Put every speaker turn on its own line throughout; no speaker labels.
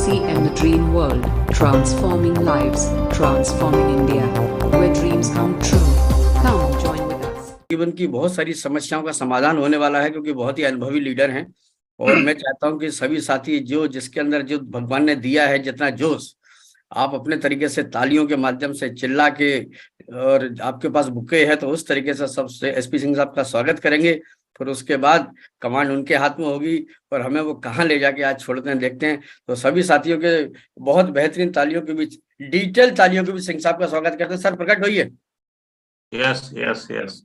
SCM The Dream World, transforming lives, transforming India, where dreams come true. Come join with us.
जीवन की बहुत सारी समस्याओं का समाधान होने वाला है, क्योंकि बहुत ही अनुभवी लीडर हैं। और मैं चाहता हूं कि सभी साथी जो जिसके अंदर जो भगवान ने दिया है जितना जोश, आप अपने तरीके से तालियों के माध्यम से चिल्ला के, और आपके पास बुके है तो उस तरीके से सबसे एसपी सिंह साहब का स्वागत करेंगे। फिर उसके बाद कमांड उनके हाथ में होगी और हमें वो कहाँ ले जाके आज छोड़ते हैं देखते हैं। तो सभी साथियों के बहुत बेहतरीन तालियों के बीच, डिजिटल तालियों के बीच सिंह साहब का स्वागत करते हैं। सर प्रकट होइए।
Yes yes yes.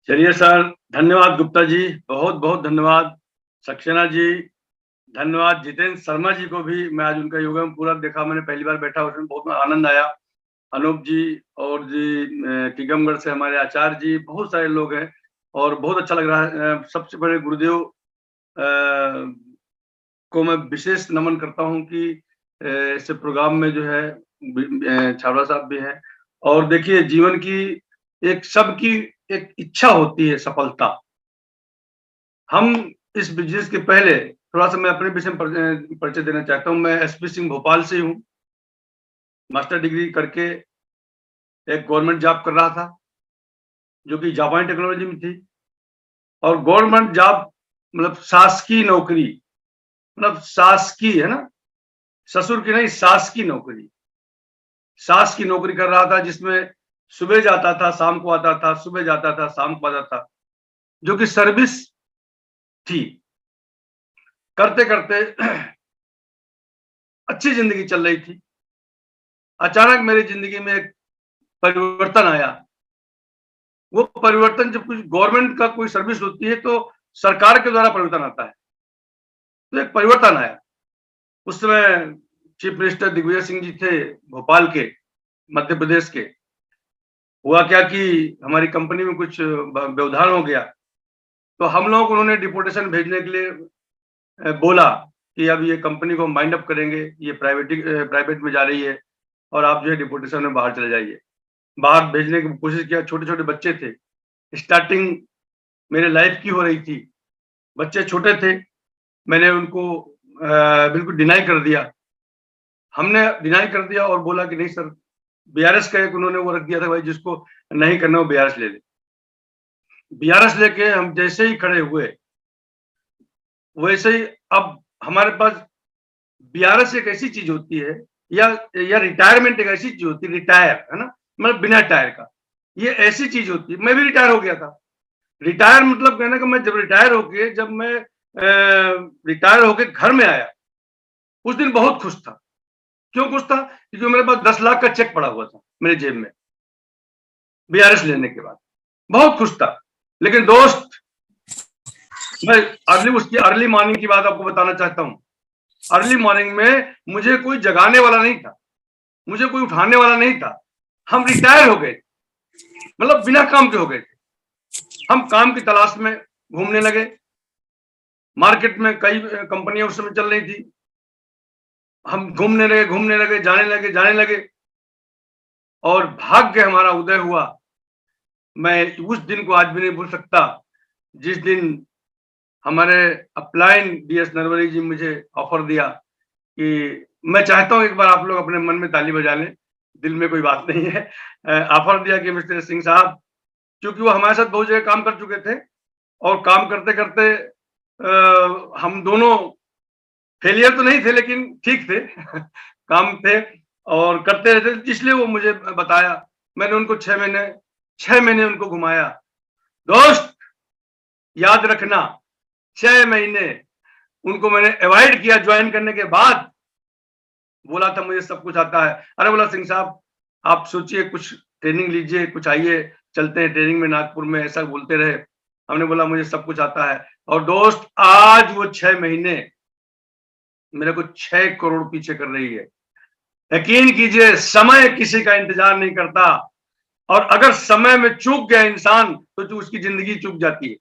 चलिए सर, धन्यवाद गुप्ता जी, बहुत बहुत धन्यवाद। सक्सेना जी धन्यवाद। जितेंद्र शर्मा जी को भी मैं आज उनका योगा में पूरा देखा, मैंने पहली बार बैठा, उसमें बहुत आनंद आया। अनूप जी और जी टीकमगढ़ से हमारे आचार्य जी, बहुत सारे लोग हैं और बहुत अच्छा लग रहा है। सबसे पहले गुरुदेव को मैं विशेष नमन करता हूं कि इस प्रोग्राम में जो है छाबड़ा साहब भी हैं। और देखिए, जीवन की एक सबकी एक इच्छा होती है सफलता। हम इस बिजनेस के पहले थोड़ा सा मैं अपने विषय में परिचय देना चाहता हूं। मैं एसपी सिंह भोपाल से हूं, मास्टर डिग्री करके एक गवर्नमेंट जॉब कर रहा था जो कि जापानी टेक्नोलॉजी में थी। और गवर्नमेंट जॉब मतलब शासकीय नौकरी, मतलब शासकीय है ना, ससुर की नहीं, शासकीय नौकरी, शास की नौकरी कर रहा था, जिसमें सुबह जाता था शाम को आता था, सुबह जाता था शाम को आता था, जो कि सर्विस थी। करते करते अच्छी जिंदगी चल रही थी। अचानक मेरी जिंदगी में एक परिवर्तन आया। वो परिवर्तन, जब कुछ गवर्नमेंट का कोई सर्विस होती है तो सरकार के द्वारा परिवर्तन आता है, तो एक परिवर्तन आया। उस समय चीफ मिनिस्टर दिग्विजय सिंह जी थे, भोपाल के, मध्य प्रदेश के। हुआ क्या कि हमारी कंपनी में कुछ व्यवधान हो गया, तो हम लोगों को उन्होंने डिपोटेशन भेजने के लिए बोला कि अब ये कंपनी को माइंड अप करेंगे, ये प्राइवेट में जा रही है और आप जो है डिपोटेशन में बाहर चले जाइए। बाहर भेजने की कोशिश किया। छोटे छोटे बच्चे थे, स्टार्टिंग मेरे लाइफ की हो रही थी, बच्चे छोटे थे। मैंने उनको बिल्कुल डिनाई कर दिया। हमने डिनाई कर दिया और बोला कि नहीं सर, बीआरएस का एक उन्होंने वो रख दिया था, भाई जिसको नहीं करना वो बीआरएस ले ले। बीआरएस लेके हम जैसे ही खड़े हुए, वैसे ही अब हमारे पास बीआरएस एक ऐसी चीज होती है, या रिटायरमेंट एक ऐसी चीज होती है, रिटायर है ना, मतलब बिना टायर का, ये ऐसी चीज होती है। मैं भी रिटायर हो गया था। रिटायर मतलब कहना कि मैं जब मैं रिटायर होके घर में आया, उस दिन बहुत खुश था। क्यों खुश था? क्योंकि मेरे पास 10 लाख का चेक पड़ा हुआ था मेरे जेब में बीआरएस लेने के बाद। बहुत खुश था। लेकिन दोस्त, मैं उसकी अर्ली मॉर्निंग की बात आपको बताना चाहता हूं। अर्ली मॉर्निंग में मुझे कोई जगाने वाला नहीं था, मुझे कोई उठाने वाला नहीं था। हम रिटायर हो गए, मतलब बिना काम के हो गए थे। हम काम की तलाश में घूमने लगे। मार्केट में कई कंपनियां उस समय चल रही थी। हम घूमने लगे, जाने लगे और भाग्य हमारा उदय हुआ। मैं उस दिन को आज भी नहीं भूल सकता, जिस दिन हमारे अपलाइन डीएस नरवरी जी मुझे ऑफर दिया कि मैं चाहता हूं एक बार आप लोग अपने मन में ताली बजा लें, दिल में कोई बात नहीं है। ऑफर दिया कि मिस्टर सिंह साहब, क्योंकि वो हमारे साथ बहुत जगह काम कर चुके थे और काम करते करते हम दोनों फेलियर तो नहीं थे लेकिन ठीक थे काम थे और करते रहते, इसलिए वो मुझे बताया। मैंने उनको 6 महीने उनको घुमाया। दोस्त याद रखना, 6 महीने उनको मैंने अवॉइड किया। ज्वाइन करने के बाद बोला था मुझे सब कुछ आता है। अरे बोला सिंह साहब, आप सोचिए, कुछ ट्रेनिंग लीजिए, कुछ आइए, चलते हैं ट्रेनिंग में नागपुर में, ऐसा बोलते रहे। हमने बोला मुझे सब कुछ आता है। और दोस्त, आज वो 6 महीने मेरे को 6 करोड़ पीछे कर रही है। यकीन कीजिए, समय किसी का इंतजार नहीं करता, और अगर समय में चूक गया इंसान तो उसकी जिंदगी चूक जाती है।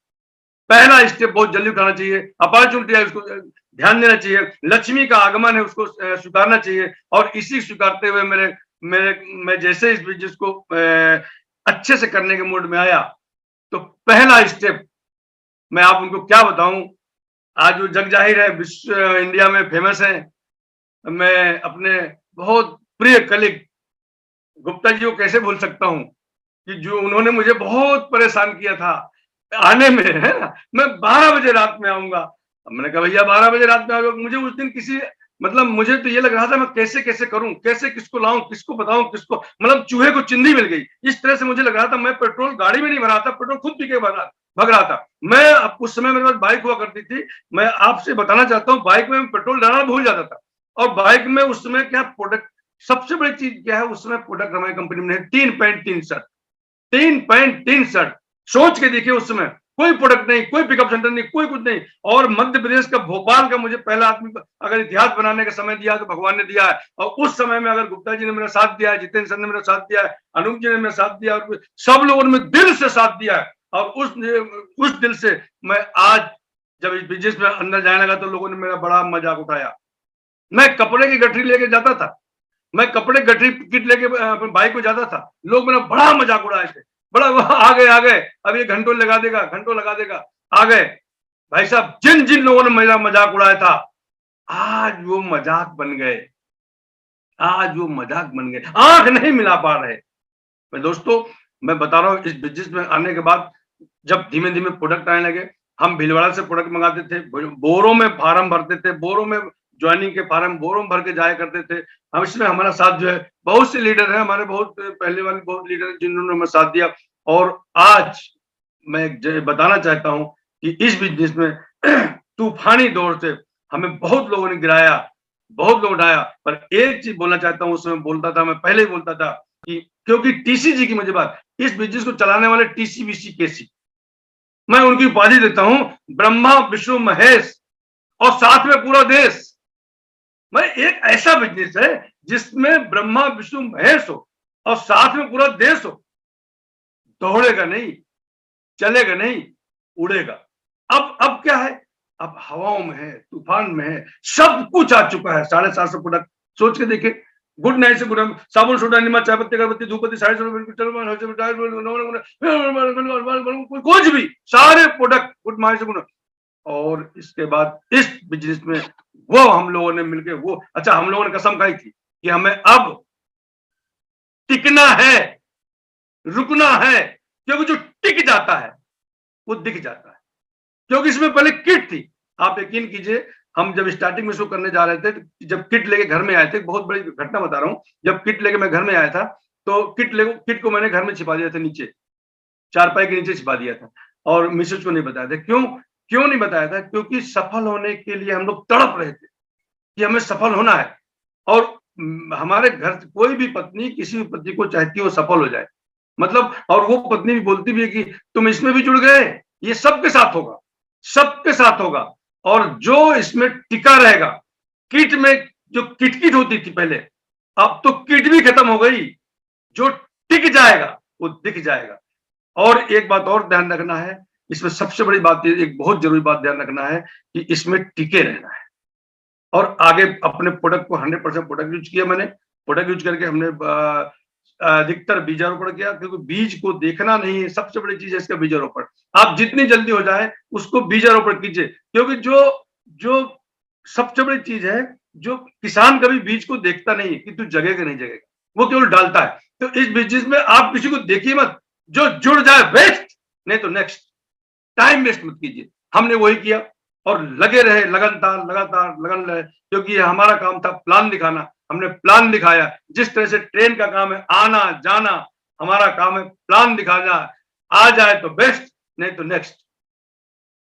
पहला स्टेप बहुत जल्दी उठाना चाहिए। अपॉर्चुनिटी है, उसको ध्यान देना चाहिए। लक्ष्मी का आगमन है, उसको स्वीकारना चाहिए। और इसी स्वीकारते हुए मैं जैसे इस बिजनेस को अच्छे से करने के मूड में आया, तो पहला स्टेप मैं आप उनको क्या बताऊं, आज वो जग जाहिर है, विश्व इंडिया में फेमस है। मैं अपने बहुत प्रिय कलीग गुप्ता जी को कैसे भूल सकता हूँ कि जो उन्होंने मुझे बहुत परेशान किया था आने में, है ना। मैं 12 बजे रात में आऊंगा। मैंने कहा भैया 12 बजे रात में आओगे। मुझे उस दिन किसी मतलब मुझे तो ये लग रहा था मैं कैसे कैसे करूं, कैसे किसको लाऊं, किसको बताऊं, किसको मतलब चूहे को चिंदी मिल गई। इस तरह से मुझे लग रहा था। मैं पेट्रोल गाड़ी में नहीं भरा था, पेट्रोल खुद पी के भग रहा था मैं। उस समय मेरे पास बाइक हुआ करती थी। मैं आपसे बताना चाहता हूँ, बाइक में पेट्रोल डालना भूल जाता था। और बाइक में उस समय क्या प्रोडक्ट, सबसे बड़ी चीज क्या है उस समय प्रोडक्ट हमारी कंपनी में 3 पैंट 3 शर्ट, 3 पैंट 3 शर्ट। सोच के देखिए उस समय कोई प्रोडक्ट नहीं, कोई पिकअप सेंटर नहीं, कोई कुछ नहीं। और मध्य प्रदेश का, भोपाल का मुझे पहला आदमी अगर इतिहास बनाने का समय दिया तो भगवान ने दिया है। और उस समय में अगर गुप्ता जी ने मेरा साथ दिया है, जितेंद्र सर ने मेरा साथ दिया है, अनूप जी ने मेरा साथ दिया, और सब लोगों ने दिल से साथ दिया है। और उस दिल से मैं आज जब इस बिजनेस में अंदर जाने लगा तो लोगों ने मेरा बड़ा मजाक उठाया। मैं कपड़े की गठरी लेके जाता था, मैं कपड़े गठरी किट लेके बाइक को जाता था, लोग मेरा बड़ा मजाक उड़ाए थे। बड़ा आ गए अब ये घंटों लगा देगा आ गए। भाई साहब जिन जिन लोगों ने मेरा मजाक उड़ाया था आज वो मजाक बन गए, आज वो मजाक बन गए, आंख नहीं मिला पा रहे। मैं दोस्तों मैं बता रहा हूँ इस बिजनेस में आने के बाद जब धीमे धीमे प्रोडक्ट आने लगे, हम भीलवाड़ा से प्रोडक्ट मंगाते थे, बोरों में फार्म भरते थे, बोरों में ज्वाइनिंग के फार्म बोरों में भर के जाया करते थे हम। इसमें हमारा साथ जो है बहुत से लीडर हैं हमारे, बहुत पहले वाले बहुत लीडर हैं जिन्होंने हमें साथ दिया। और आज मैं बताना चाहता हूं कि इस बिजनेस में तूफानी दौर से हमें बहुत लोगों ने गिराया, बहुत लोग उठाया। पर एक चीज बोलना चाहता हूँ, उसमें बोलता था, मैं पहले ही बोलता था कि क्योंकि टीसी जी की मुझे बात, इस बिजनेस को चलाने वाले टीसी बीसी केसी, मैं उनकी उपाधि देता हूं ब्रह्मा विष्णु महेश और साथ में पूरा देश। मैं एक ऐसा बिजनेस है जिसमें ब्रह्मा विष्णु महेश हो और साथ में पूरा देश हो। दौड़ेगा नहीं, चलेगा नहीं, उड़ेगा। अब क्या है, अब हवाओं में है, तूफान में है, सब कुछ आ चुका है। 750 प्रोडक्ट सोच के देखिए। गुड नाइट से गुड साबुन सोडा निमक चाय पत्ती अगरबत्ती धूपबत्ती 150 कुछ भी सारे प्रोडक्ट गुड नाइट से गुड। और इसके बाद इस बिजनेस में वो हम लोगों ने मिलकर वो अच्छा हम लोगों ने कसम खाई थी कि हमें अब टिकना है, रुकना है, क्योंकि जो टिक जाता है वो दिख जाता है। क्योंकि इसमें पहले किट थी, आप यकीन कीजिए हम जब स्टार्टिंग में शो करने जा रहे थे, जब किट लेके घर में आए थे, बहुत बड़ी घटना बता रहा हूँ। जब किट लेके मैं घर में आया था तो किट को मैंने घर में छिपा दिया था, नीचे चारपाई के नीचे छिपा दिया था और मिसेज को नहीं बताया था। क्यों नहीं बताया था? क्योंकि सफल होने के लिए हम लोग तड़प रहे थे कि हमें सफल होना है। और हमारे घर कोई भी पत्नी किसी भी पति को चाहती है वो सफल हो जाए, मतलब, और वो पत्नी भी बोलती भी है कि तुम इसमें भी जुड़ गए, ये सबके साथ होगा, सबके साथ होगा। और जो इसमें टिका रहेगा, किट में जो किटकिट होती थी पहले, अब तो किट भी खत्म हो गई। जो टिक जाएगा वो दिख जाएगा। और एक बात और ध्यान रखना है, इसमें सबसे बड़ी बात, एक बहुत जरूरी बात ध्यान रखना है कि इसमें टिके रहना है। और आगे अपने प्रोडक्ट को 100% प्रोडक्ट यूज किया मैंने। प्रोडक्ट यूज करके हमने अधिकतर बीजारोपण किया, क्योंकि बीज को देखना नहीं है, सबसे बड़ी चीज है इसका बीजारोपण। आप जितनी जल्दी हो जाए उसको बीजारोपण कीजिए, क्योंकि जो सबसे बड़ी चीज है, जो किसान कभी बीज को देखता नहीं है कि तू जगेगा नहीं जगेगा, वो केवल डालता है। तो इस बिजनेस में आप किसी को देखिए मत, जो जुड़ जाए बेस्ट, नहीं तो नेक्स्ट। टाइम वेस्ट मत कीजिए। हमने वही किया और लगे रहे, लगातार लगन रहे, क्योंकि हमारा काम था प्लान दिखाना। हमने प्लान दिखाया। जिस तरह से ट्रेन का काम है आना जाना, हमारा काम है प्लान दिखाना। आ जाए तो बेस्ट, नहीं तो नेक्स्ट।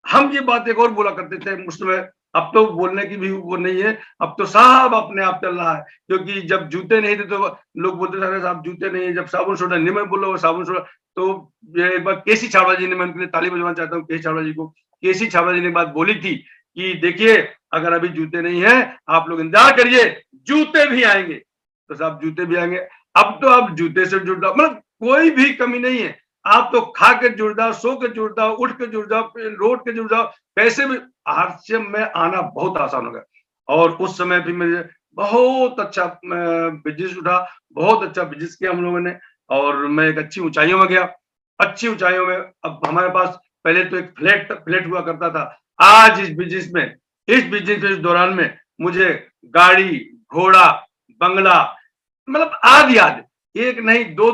हम ये बात एक और बोला करते थे मुझमें, अब तो बोलने की भी वो नहीं है, अब तो सब अपने आप चल रहा है। क्योंकि जब जूते नहीं थे तो लोग बोलते थे साहब जूते नहीं है, जब साबुन सोडा नहीं, मैं बोलो साबुन सोडा। तो एक बार केसी छाबड़ा जी ने, मैं उनके लिए ताली बजवाना चाहता हूँ केसी छाबड़ा जी को। केसी छाबड़ा जी ने बात बोली थी कि देखिए अगर अभी जूते नहीं है आप लोग इंतजार करिए, जूते भी आएंगे। तो साहब जूते भी आएंगे। अब तो आप जूते से जुड़ जाओ, मतलब कोई भी कमी नहीं है। आप तो खा के जुड़ जाओ, सो के जुड़ जाओ, उठ के जुड़ जाओ, रोड के जुड़ जाओ, कैसे भी आरसीएम में आना बहुत आसान हो गया। और उस समय भी मेरे बहुत अच्छा बिजनेस उठा, बहुत अच्छा बिजनेस किया हम लोगों ने। और मैं एक अच्छी ऊंचाइयों में गया, अच्छी ऊंचाइयों में। अब हमारे पास पहले तो एक फ्लैट हुआ करता था। आज इस बिजनेस के इस दौरान में मुझे गाड़ी घोड़ा, बंगला, मतलब आदि आदि, एक नहीं दो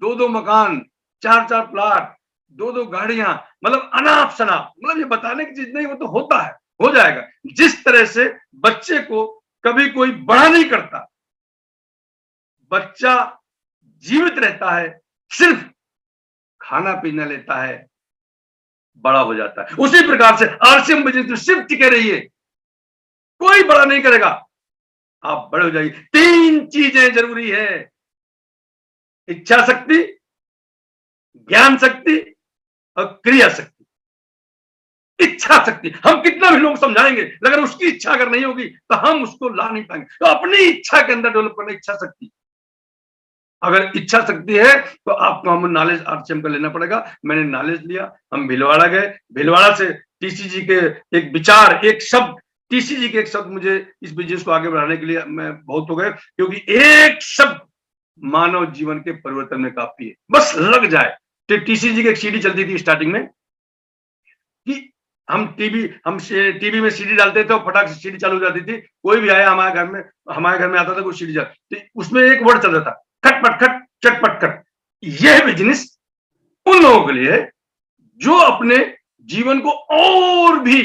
दो मकान, चार चार प्लाट, दो गाड़ियां, मतलब अनाप शनाप, मतलब ये बताने की चीज नहीं, वो तो होता है, हो जाएगा। जिस तरह से बच्चे को कभी कोई बड़ा नहीं करता, बच्चा जीवित रहता है, सिर्फ खाना पीना लेता है, बड़ा हो जाता है। उसी प्रकार से आरसीएम बिजनेस में सिर्फ टिके रहिए, कोई बड़ा नहीं करेगा, आप बड़े हो जाइए। 3 चीजें जरूरी है, इच्छा शक्ति, ज्ञान शक्ति और क्रिया शक्ति। इच्छा शक्ति, हम कितना भी लोग समझाएंगे, अगर उसकी इच्छा अगर नहीं होगी तो हम उसको ला नहीं पाएंगे। तो अपनी इच्छा के अंदर डेवलप करना इच्छा शक्ति। अगर इच्छा शक्ति है तो आपको हम नॉलेज आरसीएम का लेना पड़ेगा। मैंने नॉलेज लिया, हम भीलवाड़ा गए, भीलवाड़ा से टीसीजी के एक विचार, एक शब्द, टीसीजी के एक शब्द मुझे इस बिजनेस को आगे बढ़ाने के लिए मैं बहुत हो गए, क्योंकि एक शब्द मानव जीवन के परिवर्तन में काफी है, बस लग जाए। तो टीसीजी की एक सीडी चलती थी स्टार्टिंग में कि हम टीवी में सीडी डालते थे और फटाक से सीडी चालू हो जाती थी। कोई भी आया हमारे घर में आता था, कोई सीडी तो उसमें एक वर्ड चल रहा था, खटपट खट चटपट खट। यह बिजनेस उन लोगों के लिए है जो अपने जीवन को और भी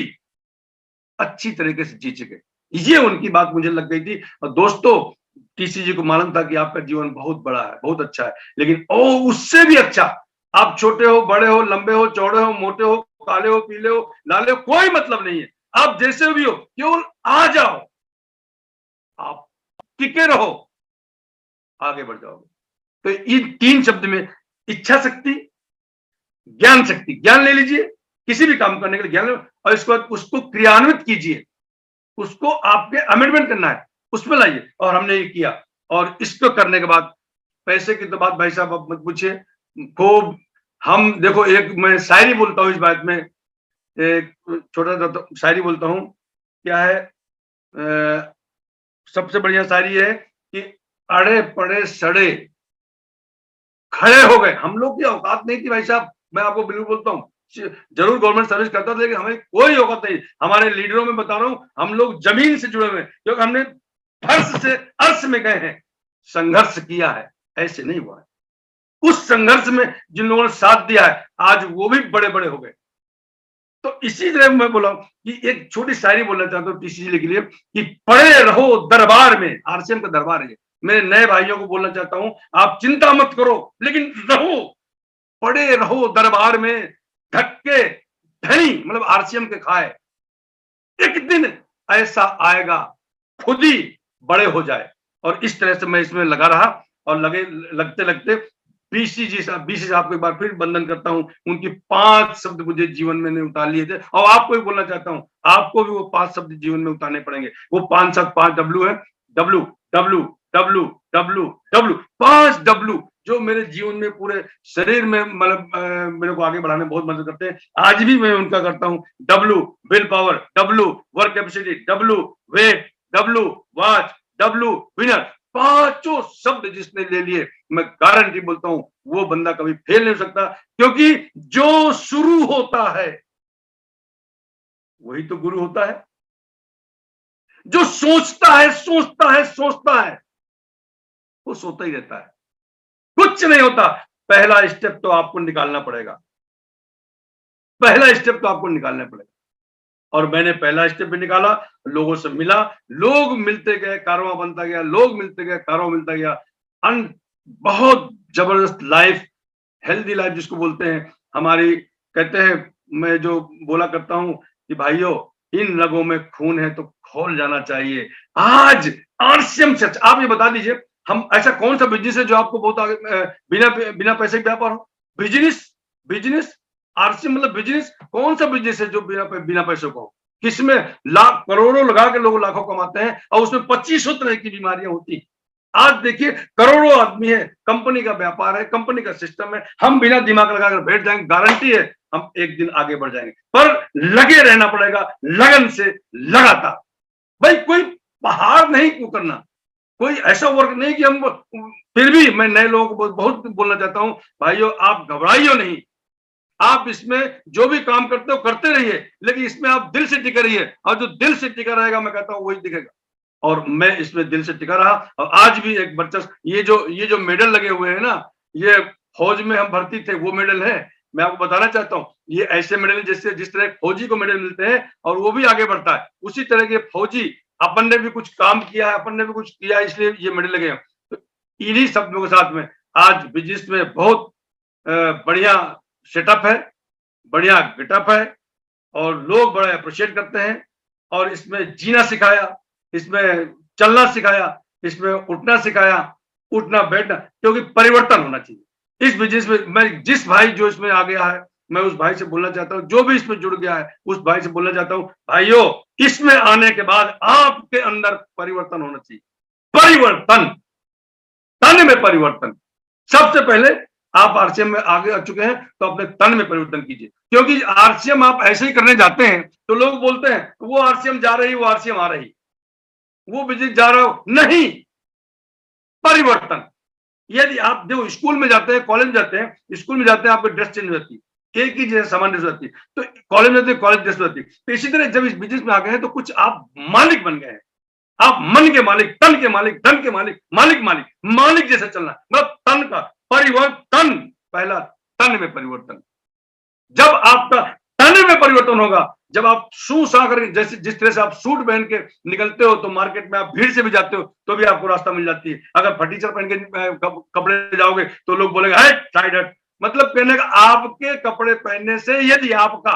अच्छी तरीके से जी सके। ये उनकी बात मुझे लग गई थी। और दोस्तों, टीसीजी को मालूम था कि आपका जीवन बहुत बड़ा है, बहुत अच्छा है, लेकिन उससे भी अच्छा, आप छोटे हो, बड़े हो, लंबे हो, चौड़े हो, मोटे हो, काले हो, पीले हो, लाले हो, कोई मतलब नहीं है। आप जैसे भी हो, केवल आ जाओ, आप टिके रहो, आगे बढ़ जाओगे। तो इन 3 शब्द में इच्छा शक्ति, ज्ञान शक्ति, ज्ञान ले लीजिए, किसी भी काम करने के लिए ज्ञान, और इसको उसको क्रियान्वित कीजिए, उसको आपके अमेंडमेंट करना है, उसमें लाइए। और हमने ये किया, और इसको करने के बाद पैसे की तो बात भाई साहब आप मत पूछिए। खूब हम देखो, एक मैं शायरी बोलता हूँ इस बात में, एक छोटा सा शायरी बोलता हूँ। क्या है, सबसे बढ़िया शायरी है कि अड़े पड़े सड़े खड़े हो गए। हम लोग की औकात नहीं थी भाई साहब, मैं आपको बिल्कुल बोलता हूँ। जरूर गवर्नमेंट सर्विस करता था, लेकिन हमें कोई औकात नहीं। हमारे लीडरों में बता रहा हूँ, हम लोग जमीन से जुड़े हुए हैं, क्योंकि हमने फर्श से अर्श में गए हैं, संघर्ष किया है, ऐसे नहीं हुआ है। उस संघर्ष में जिन लोगों ने साथ दिया है, आज वो भी बड़े बड़े हो गए। तो इसी तरह मैं बोला कि एक छोटी शायरी बोलना चाहता हूँ टीसीजी के लिए कि पड़े रहो दरबार में, आरसीएम का दरबार है। मेरे नए भाइयों को बोलना चाहता हूं, आप चिंता मत करो, लेकिन रहो, पड़े रहो दरबार में, धक्के धनी मतलब आरसीएम के खाए। एक दिन ऐसा आएगा, खुद ही बड़े हो जाए। और इस तरह से मैं इसमें लगा रहा, और लगते लगते बीसी साहब को एक बार फिर वंदन करता हूं। उनकी 5 शब्द मुझे जीवन में उतार लिए थे, और आपको भी बोलना चाहता हूं, आपको भी वो 5 शब्द जीवन में उतारने पड़ेंगे। वो 5 शब्द 5 डब्ल्यू है, W W W W W, 5 W जो मेरे जीवन में पूरे शरीर में मतलब मेरे को आगे बढ़ाने में बहुत मदद करते हैं। आज भी मैं उनका करता हूं। W will power, W work capacity, W weight, W watch, W winner. 5 शब्द जिसने ले लिए, मैं गारंटी बोलता हूं वो बंदा कभी फेल नहीं हो सकता, क्योंकि जो शुरू होता है वही तो गुरु होता है। जो सोचता है वो सोता ही रहता है, कुछ नहीं होता। पहला स्टेप तो आपको निकालना पड़ेगा, और मैंने पहला स्टेप भी निकाला, लोगों से मिला, लोग मिलते गए, कारवां बनता गया, लोग मिलते गए, कारवां मिलता गया। बहुत जबरदस्त लाइफ, हेल्दी लाइफ जिसको बोलते हैं हमारी। कहते हैं, मैं जो बोला करता हूं कि भाइयों, इन रगों में खून है तो खोल जाना चाहिए। आज आरसीएम से आप ये बता दीजिए, हम ऐसा कौन सा बिजनेस है जो आपको बहुत आगे बिना पैसे के व्यापार हो? बिजनेस आरसीएम मतलब बिजनेस, कौन सा बिजनेस है जो बिना पैसे को? किसमें लाख करोड़ों लगा के लोग लाखों कमाते हैं, और उसमें 2500 तरह की बीमारियां होती। आज देखिए, करोड़ों आदमी है, कंपनी का व्यापार है, कंपनी का सिस्टम है, हम बिना दिमाग लगाकर बैठ जाएंगे, गारंटी है हम एक दिन आगे बढ़ जाएंगे। पर लगे रहना पड़ेगा, लगन से, लगातार। भाई कोई पहाड़ नहीं क्यों करना, कोई ऐसा वर्क नहीं कि हम। फिर भी मैं नए लोगों को बहुत बोलना चाहता हूं, भाइयों आप घबराइयो नहीं, आप इसमें जो भी काम करते हो करते रहिए, लेकिन इसमें आप दिल से टिके रहिए, और जो दिल से टिका रहेगा मैं कहता हूं वही दिखेगा। और मैं इसमें दिल से टिका रहा। और आज भी एक वर्चस्व, ये जो मेडल लगे हुए हैं ना, ये फौज में हम भर्ती थे वो मेडल है। मैं आपको बताना चाहता हूँ, ये ऐसे मेडल जैसे जिस तरह फौजी को मेडल मिलते हैं और वो भी आगे बढ़ता है, उसी तरह के फौजी अपन ने भी कुछ काम किया है, अपन ने भी कुछ किया है, इसलिए ये मेडल लगे हैं। तो इन्हीं शब्दों के साथ में आज बिजनेस में बहुत बढ़िया सेटअप है, बढ़िया गेटअप है और लोग बड़ा अप्रिशिएट करते हैं। और इसमें जीना सिखाया, इसमें चलना सिखाया, इसमें उठना सिखाया, उठना बैठना, क्योंकि परिवर्तन होना चाहिए इस बिजनेस में। मैं जिस भाई जो इसमें आ गया है, मैं उस भाई से बोलना चाहता हूँ, जो भी इसमें जुड़ गया है उस भाई से बोलना चाहता हूँ, भाइयों इसमें आने के बाद आपके अंदर परिवर्तन होना चाहिए। परिवर्तन, तन में परिवर्तन। सबसे पहले आप आरसीएम में आगे आ चुके हैं तो अपने तन में परिवर्तन कीजिए, क्योंकि आरसीएम आप ऐसे ही करने जाते हैं तो लोग बोलते हैं वो आरसीएम जा रही, वो आरसीएम आ रही, वो बिजनेस जा रहा हो, नहीं। परिवर्तन, यदि आप देखो स्कूल में जाते हैं, कॉलेज में जाते हैं, स्कूल में जाते हैं आपकी ड्रेस चेंज होती है, एक ही जैसे सामान ड्रेस होती है, तो कॉलेज में जाते हैं कॉलेज ड्रेस होती है। तो इसी तरह जब इस बिजनेस में आ गए हैं तो कुछ आप मालिक बन गए हैं, आप मन के मालिक, तन के मालिक, धन के मालिक, मालिक जैसे चलना, मतलब तन का परिवर्तन। पहला तन में परिवर्तन। जब आपका तन में परिवर्तन होगा, जब आप शूज आकर जैसे जिस तरह से आप सूट पहन के निकलते हो तो मार्केट में आप भीड़ से भी जाते हो तो भी आपको रास्ता मिल जाती है। अगर फटीचर पहन के कपड़े जाओगे तो लोग बोलेंगे हट साइड हट, मतलब कहने का आपके कपड़े पहनने से यदि आपका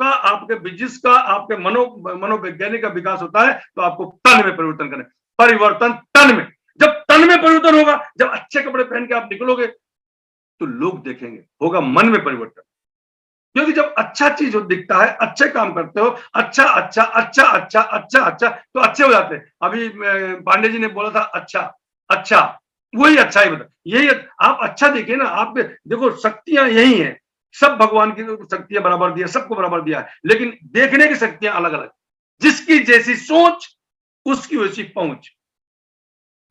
आपके बिजनेस का, आपके मनोवैज्ञानिक का विकास होता है तो आपको तन में परिवर्तन करना। परिवर्तन तन में, जब तन में परिवर्तन होगा, जब अच्छे कपड़े पहन के आप निकलोगे तो लोग देखेंगे, होगा मन में परिवर्तन। क्योंकि जब अच्छा चीज दिखता है, अच्छे काम करते हो, अच्छा अच्छा अच्छा अच्छा अच्छा अच्छा तो अच्छे हो जाते हैं। अभी पांडे जी ने बोला था अच्छा अच्छा, वही अच्छा ही बता, यही आप अच्छा देखिए ना। आपके देखो शक्तियां यही हैं, सब भगवान की शक्तियां बराबर दिया, सबको बराबर दिया है, लेकिन देखने की शक्तियां अलग अलग। जिसकी जैसी सोच उसकी वैसी पहुंच,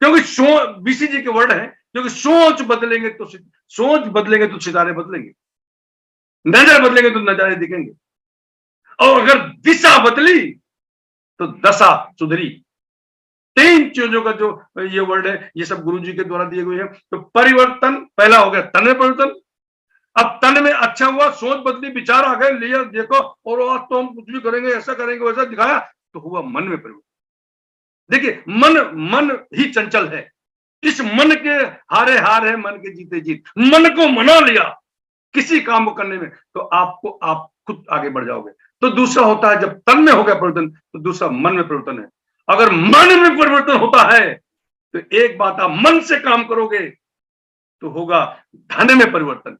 क्योंकि बीसीजी के वर्ड है, क्योंकि सोच बदलेंगे तो सितारे बदलेंगे, नजर बदलेंगे तो नजारे दिखेंगे, और अगर दिशा बदली तो दशा सुधरी। तीन चीजों का जो ये वर्ड है, ये सब गुरुजी के द्वारा दिए हुए हैं। तो परिवर्तन पहला हो गया तन में परिवर्तन। अब तन में अच्छा हुआ, सोच बदली, विचार आ गए, लिया देखो और आज तो हम कुछ भी करेंगे, ऐसा करेंगे, वैसा दिखाया, तो हुआ मन में परिवर्तन। देखिए मन ही चंचल है, इस मन के हारे हार है, मन के जीते जीत। मन को मना लिया किसी काम को करने में तो आप खुद आगे बढ़ जाओगे। तो दूसरा होता है जब तन में हो गया परिवर्तन, तो दूसरा मन में परिवर्तन है। अगर मन में परिवर्तन होता है तो एक बात, आप मन से काम करोगे तो होगा धन में परिवर्तन।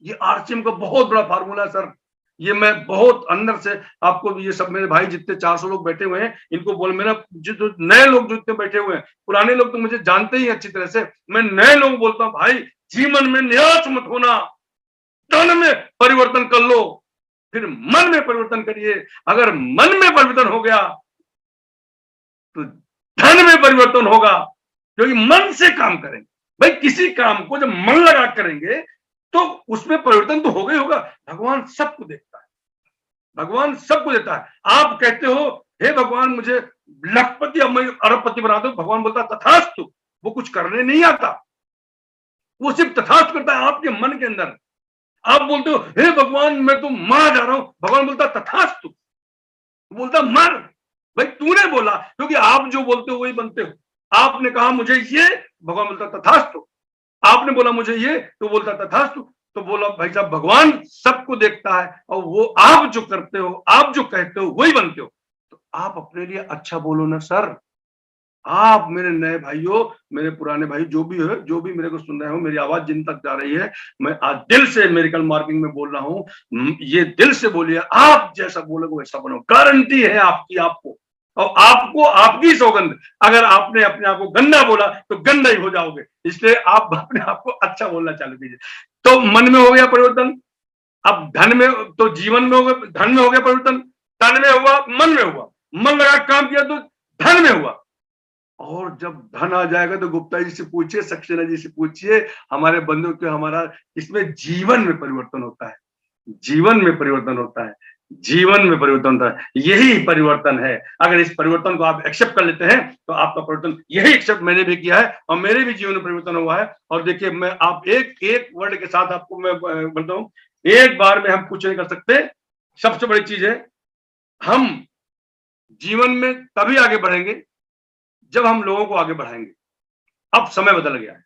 ये आरसीएम का बहुत बड़ा फार्मूला है सर। ये मैं बहुत अंदर से आपको, ये सब मेरे भाई जितने 400 लोग बैठे हुए हैं, इनको बोल, मेरा जो नए लोग जो इतने बैठे हुए हैं, पुराने लोग तो मुझे जानते ही अच्छी तरह से, मैं नए लोग बोलता हूं भाई जीवन में निराश मत होना, तन में परिवर्तन कर लो, फिर मन में परिवर्तन करिए। अगर मन में परिवर्तन हो गया तो धन में परिवर्तन होगा, क्योंकि मन से काम करेंगे। भाई किसी काम को जब मन लगा करेंगे तो उसमें परिवर्तन तो होगा ही होगा। भगवान सबको देखता है, भगवान सबको देता है। आप कहते हो हे भगवान मुझे लखपति अरबपति बना दो, भगवान बोलता तथास्तु। वो कुछ करने नहीं आता, वो सिर्फ तथास्तु करता है आपके मन के अंदर। आप बोलते हो हे भगवान मैं तो मार जा रहा हूं, भगवान बोलता तथास्तु, बोलता मर। भाई तूने बोला, क्योंकि आप जो बोलते हो वही बनते हो। आपने कहा मुझे ये, भगवान बोलता तथास्तु। आपने बोला मुझे ये, तो बोलता तथास्तु। तो बोला भाई साहब भगवान सबको देखता है, और वो आप जो करते हो, आप जो कहते हो वही बनते हो। तो आप अपने लिए अच्छा बोलो ना सर। आप मेरे नए भाइयों, मेरे पुराने भाई जो भी है, जो भी मेरे को सुन रहे हो, मेरी आवाज जिन तक जा रही है, मैं आज दिल से मेडिकल मार्केटिंग में बोल रहा हूं, ये दिल से बोलिए, आप जैसा बोलोगे वैसा बनो। गारंटी है आपकी, आपको और आपको, आपकी सौगंध। अगर आपने अपने आप को गंदा बोला तो गंदा ही हो जाओगे, इसलिए आप अपने आप को अच्छा बोलना चालू कीजिए। तो मन में हो गया परिवर्तन। अब धन में, तो जीवन में हो गया, धन में हो गया परिवर्तन, तन में हुआ, मन में हुआ, मन लगा काम किया तो धन में हुआ। और जब धन आ जाएगा तो गुप्ता जी से पूछिए, सक्सेना जी से पूछिए, हमारे बंधु के, हमारा इसमें जीवन में परिवर्तन होता है, जीवन में परिवर्तन होता है। जीवन में परिवर्तन होता है। यही परिवर्तन है। अगर इस परिवर्तन को आप एक्सेप्ट कर लेते हैं तो आपका परिवर्तन, यही एक्सेप्ट मैंने भी किया है और मेरे भी जीवन में परिवर्तन हुआ है। और देखिए, मैं आप एक वर्ड के साथ आपको मैं बोलता हूँ, एक बार में हम कुछ नहीं कर सकते। सबसे बड़ी चीज है, हम जीवन में तभी आगे बढ़ेंगे जब हम लोगों को आगे बढ़ाएंगे। अब समय बदल गया है,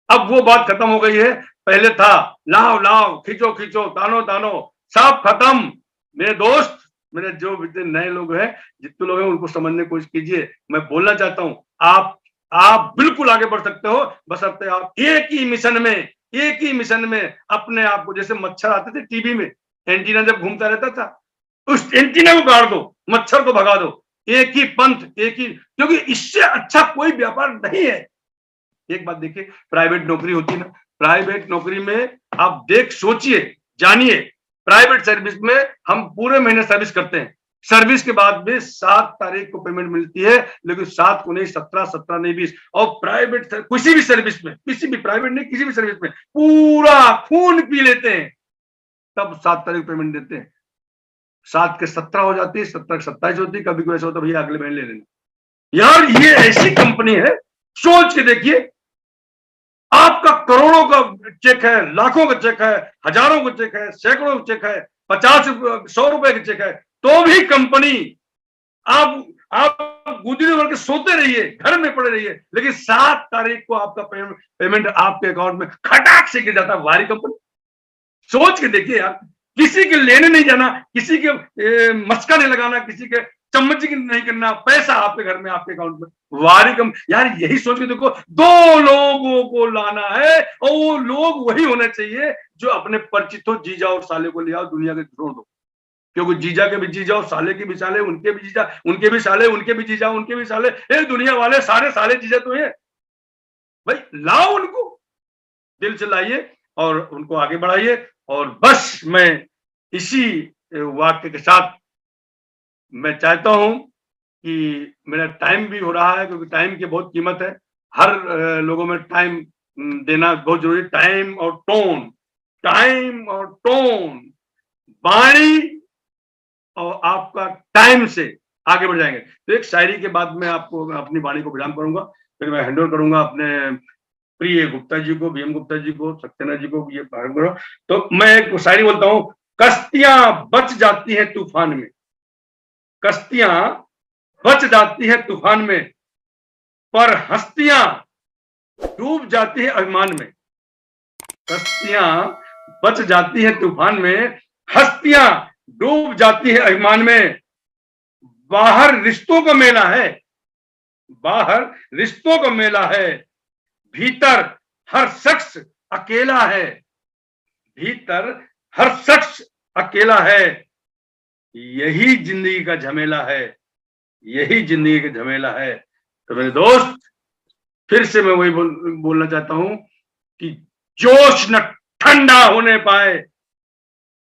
अब वो बात खत्म हो गई है। पहले था लाओ लाओ, खींचो खींचो, तानो तानो, सब खत्म। मेरे दोस्त, मेरे जो नए लोग हैं, जितने लोग हैं, उनको समझने की कोशिश कीजिए। मैं बोलना चाहता हूँ, आप बिल्कुल आगे बढ़ सकते हो, बशर्ते आप एक ही मिशन में अपने आप को, जैसे मच्छर आते थे टीवी में, एंटीना जब घूमता रहता था, उस एंटीना को गाड़ दो, मच्छर को भगा दो। एक ही पंथ, एक ही, क्योंकि इससे अच्छा कोई व्यापार नहीं है। एक बात देखिए, प्राइवेट नौकरी होती है ना, प्राइवेट नौकरी में आप सोचिए, जानिए, प्राइवेट सर्विस में हम पूरे महीने सर्विस करते हैं, सर्विस के बाद में 7 तारीख को पेमेंट मिलती है, लेकिन 7 को नहीं, 17 नहीं 20। और प्राइवेट किसी भी सर्विस में, किसी भी प्राइवेट नहीं, किसी भी सर्विस में पूरा खून पी लेते हैं, तब 7 तारीख पेमेंट देते हैं। 7 के 17 हो जाती है, 17 के 27 होती है, कभी कोई ऐसा होता है भैया अगले महीने ले लेना। यार ये ऐसी कंपनी है, सोच के देखिए, आपका करोड़ों का चेक है, लाखों का चेक है, हजारों का चेक है, सैकड़ों का चेक है, 50-100 रुपए का चेक है, तो भी कंपनी, आप गुदरी भर के सोते रहिए, घर में पड़े रहिए, लेकिन 7 तारीख को आपका पेमेंट आपके अकाउंट में खटाक से गिर जाता है। वारी कंपनी, सोच के देखिए यार, किसी के लेने नहीं जाना, किसी के मस्का नहीं लगाना, किसी के चम्मच नहीं करना, पैसा आपके घर में, आपके अकाउंट में। वारी कम यार, यही सोच के देखो, 2 लोगों को लाना है और वो लोग वही होने चाहिए जो अपने परिचित हो। जीजा और साले को ले आओ, दुनिया के छोड़ दो, क्योंकि जीजा के भी जीजा और साले के भी साले, उनके भी जीजा, उनके भी साले, उनके भी जीजा, उनके भी साले, एक दुनिया वाले सारे साले जीजा तो है भाई। लाओ उनको, दिल से लाइए और उनको आगे बढ़ाइए। और बस मैं इसी वाक्य के साथ मैं चाहता हूं कि मेरा टाइम भी हो रहा है, क्योंकि टाइम की बहुत कीमत है। हर लोगों में टाइम देना बहुत जरूरी। टाइम और टोन, वाणी और आपका टाइम से आगे बढ़ जाएंगे। तो एक शायरी के बाद मैं आपको अपनी वाणी को विराम करूंगा, फिर मैं हैंड ओवर करूंगा अपने प्रिय गुप्ता जी को, बीएम गुप्ता जी को, सक्सेना जी को। ये तो मैं एक शायरी बोलता हूँ, कश्तियां बच जाती हैं तूफान में, कश्तियां बच जाती है तूफान में, पर हस्तियां डूब जाती है अभिमान में। कश्तियां बच जाती है तूफान में, हस्तियां डूब जाती है अभिमान में। बाहर रिश्तों का मेला है, बाहर रिश्तों का मेला है, भीतर हर शख्स अकेला है, भीतर हर शख्स अकेला है। यही जिंदगी का झमेला है, यही जिंदगी का झमेला है। तो मेरे दोस्त, फिर से मैं वही बोलना चाहता हूं कि जोश न ठंडा होने पाए,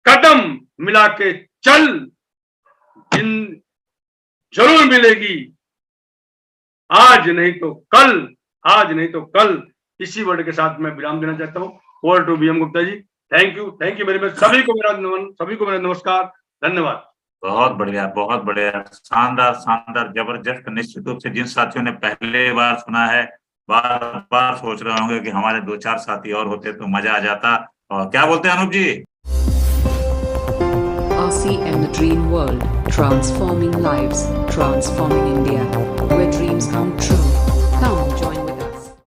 कदम मिला के चल, जिन जरूर मिलेगी, आज नहीं तो कल, आज नहीं तो कल। इसी वर्ड के साथ मैं विराम देना चाहता हूं। Over to B M Gupta ji. Thank you very much. सभी को मेरा नमन, सभी को मेरा नमस्कार, धन्यवाद।
बहुत बढ़िया, शानदार, जबरदस्त। निश्चित रूप से जिन साथियों ने पहले बार सुना है, बार बार सोच रहे होंगे कि हमारे 2-4 साथी और होते तो मजा आ जाता। और क्या बोलते हैं अनूप जी?
RCM, the Dream World, transforming lives, transforming India.